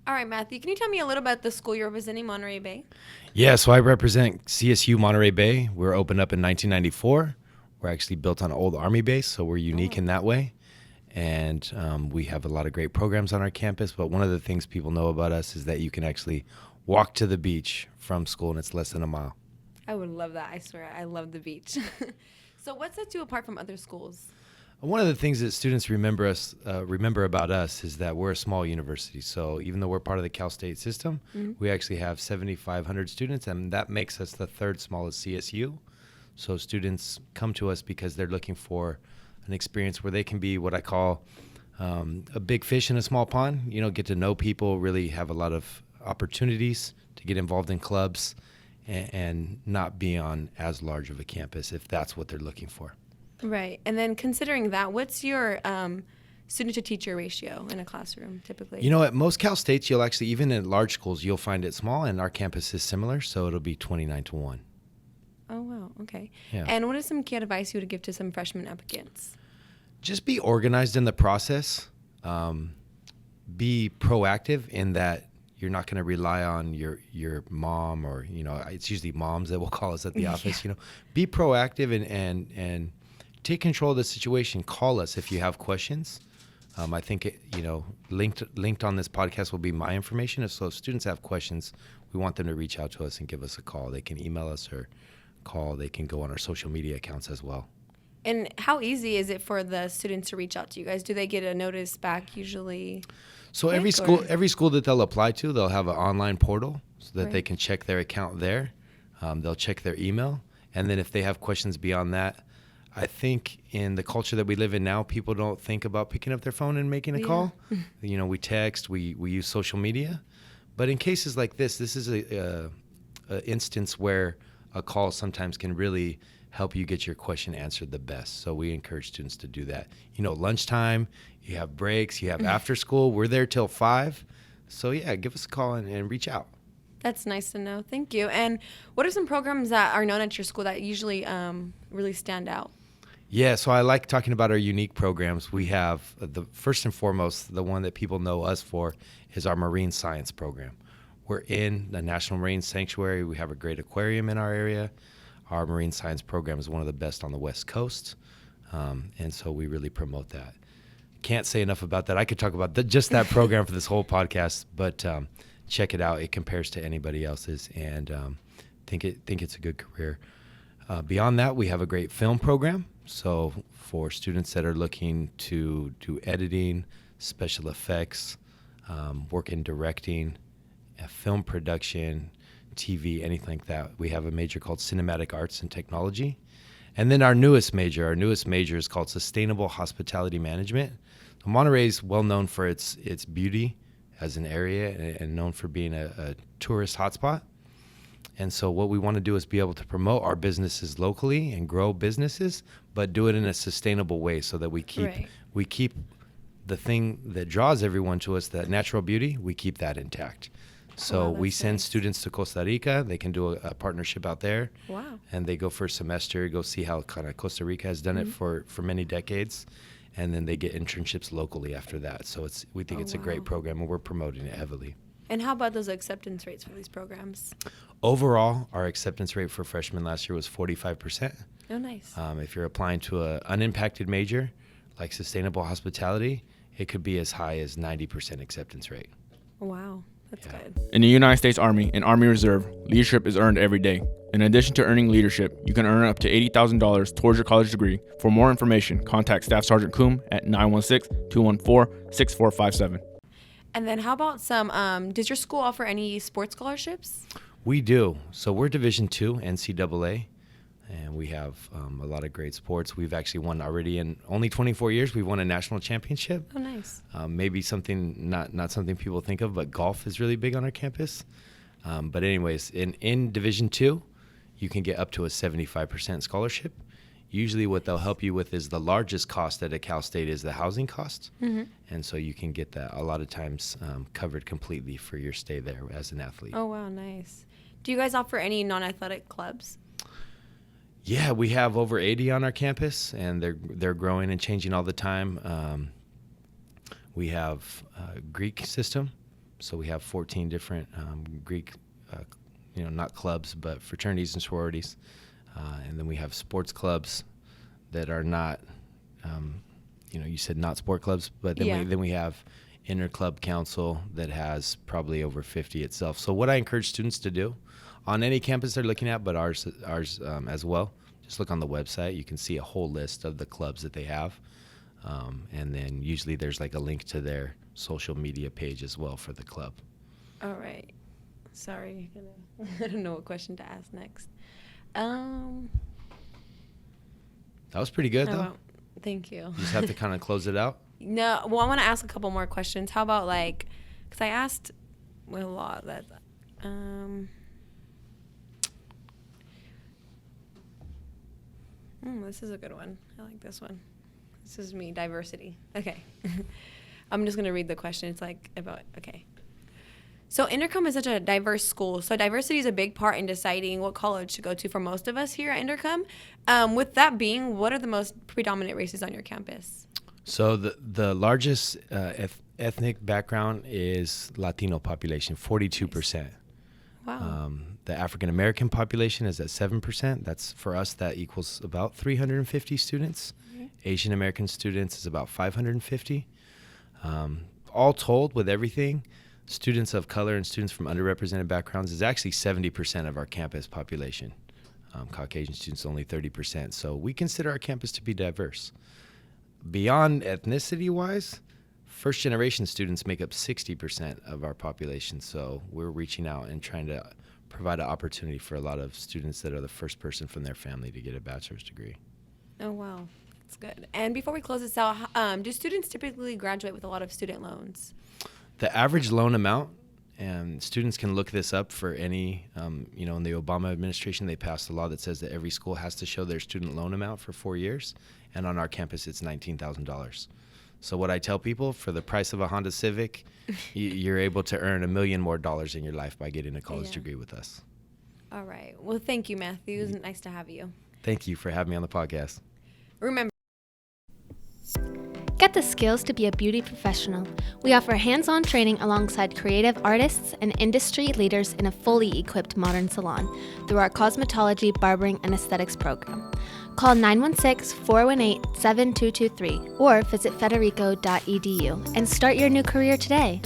All right, Matthew, can you tell me a little about the school you're visiting, Monterey Bay? Yeah, so I represent CSU Montery Bay. We were opened up in 1994. We're actually built on an old Army base, so we're unique in that way. And we have a lot of great programs on our campus. But one of the things people know about us is that you can actually walk to the beach from school, and it's less than a mile. I would love that. I swear, I love the beach. So what sets you apart from other schools? One of the things that students remember about us is that we're a small university. So even though we're part of the Cal State system, we actually have 7,500 students, and that makes us the third smallest CSU. So students come to us because they're looking for an experience where they can be what I call a big fish in a small pond. You know, get to know people, really have a lot of opportunities to get involved in clubs, and not be on as large of a campus if that's what they're looking for. Right. And then considering that, what's your student to teacher ratio in a classroom typically? You know, at most Cal States, you'll actually, even in large schools, you'll find it small, and our campus is similar, so it'll be 29-1. Oh, wow. Okay. Yeah. And what is some key advice you would give to some freshman applicants? Just be organized in the process. Be proactive in that you're not going to rely on your mom, or, you know, it's usually moms that will call us at the office. You know, be proactive and take control of the situation. Call us if you have questions. I think linked on this podcast will be my information. So if students have questions, we want them to reach out to us and give us a call. They can email us or call. They can go on our social media accounts as well. And how easy is it for the students to reach out to you guys? Do they get a notice back usually? So every school that they'll apply to, they'll have an online portal so that they can check their account there. They'll check their email. And then if they have questions beyond that, I think in the culture that we live in now, people don't think about picking up their phone and making a call. You know, we text, we use social media. But in cases like this is a instance where a call sometimes can really help you get your question answered the best. So we encourage students to do that. You know, lunchtime, you have breaks, you have after school. We're there till 5. So yeah, give us a call and reach out. That's nice to know. Thank you. And what are some programs that are known at your school that usually really stand out? Yeah, so I like talking about our unique programs. We have the first and foremost, the one that people know us for is our marine science program. We're in the National Marine Sanctuary. We have a great aquarium in our area. Our marine science program is one of the best on the West Coast, and so we really promote that. Can't say enough about that. I could talk about just that program for this whole podcast, but check it out. It compares to anybody else's, and think it's a good career. Beyond that, we have a great film program. So for students that are looking to do editing, special effects, work in directing, film production, TV, anything like that, we have a major called Cinematic Arts and Technology. And then our newest major is called Sustainable Hospitality Management. So Monterey is well known for its beauty as an area and known for being a tourist hotspot. And so what we want to do is be able to promote our businesses locally and grow businesses, but do it in a sustainable way so that we keep the thing that draws everyone to us, that natural beauty, we keep that intact. So we send students to Costa Rica. They can do a partnership out there. Wow. And they go for a semester, go see how kind of Costa Rica has done it for many decades. And then they get internships locally after that. So we think it's a great program, and we're promoting it heavily. And how about those acceptance rates for these programs? Overall, our acceptance rate for freshmen last year was 45%. Oh, nice. If you're applying to an unimpacted major like sustainable hospitality, it could be as high as 90% acceptance rate. Wow. That's good. In the United States Army and Army Reserve, leadership is earned every day. In addition to earning leadership, you can earn up to $80,000 towards your college degree. For more information, contact Staff Sergeant Coombe at 916-214-6457. And then how about does your school offer any sports scholarships? We do. So we're Division II NCAA, and we have a lot of great sports. We've actually won already in only 24 years. We've won a national championship. Oh, nice. Maybe something not something people think of, but golf is really big on our campus. But anyways, in Division II, you can get up to a 75% scholarship. Usually what they'll help you with is the largest cost at a Cal State is the housing cost. Mm-hmm. And so you can get that a lot of times covered completely for your stay there as an athlete. Oh, wow, nice. Do you guys offer any non-athletic clubs? Yeah, we have over 80 on our campus, and they're growing and changing all the time. We have a Greek system. So we have 14 different Greek, not clubs, but fraternities and sororities. And then we have sports clubs that are not, you said not sport clubs, but then we have inter-club council that has probably over 50 itself. So what I encourage students to do on any campus they're looking at, but ours as well, just look on the website. You can see a whole list of the clubs that they have. And then usually there's like a link to their social media page as well for the club. All right. Sorry. I don't know what question to ask next. That was pretty good, though. Thank you. You just have to kind of close it out. No, well, I want to ask a couple more questions. How about because I asked a lot that, this is a good one. I like this one. This is me, diversity. Okay. I'm just going to read the question. It's okay. So Inderkum is such a diverse school. So diversity is a big part in deciding what college to go to for most of us here at Inderkum. With that being, what are the most predominant races on your campus? So the largest ethnic background is Latino population, 42%. Wow. The African American population is at 7%. That's for us, that equals about 350 students. Mm-hmm. Asian American students is about 550. All told, with everything, students of color and students from underrepresented backgrounds is actually 70% of our campus population. Caucasian students only 30%. So we consider our campus to be diverse. Beyond ethnicity-wise, first-generation students make up 60% of our population. So we're reaching out and trying to provide an opportunity for a lot of students that are the first person from their family to get a bachelor's degree. Oh, wow. That's good. And before we close this out, do students typically graduate with a lot of student loans? The average loan amount, and students can look this up for any, in the Obama administration, they passed a law that says that every school has to show their student loan amount for 4 years. And on our campus, it's $19,000. So what I tell people, for the price of a Honda Civic, you're able to earn $1 million more in your life by getting a college degree with us. All right. Well, thank you, Matthew. It was nice to have you. Thank you for having me on the podcast. Remember, get the skills to be a beauty professional. We offer hands-on training alongside creative artists and industry leaders in a fully equipped modern salon through our cosmetology, barbering, and aesthetics program. Call 916-418-7223 or visit federico.edu and start your new career today.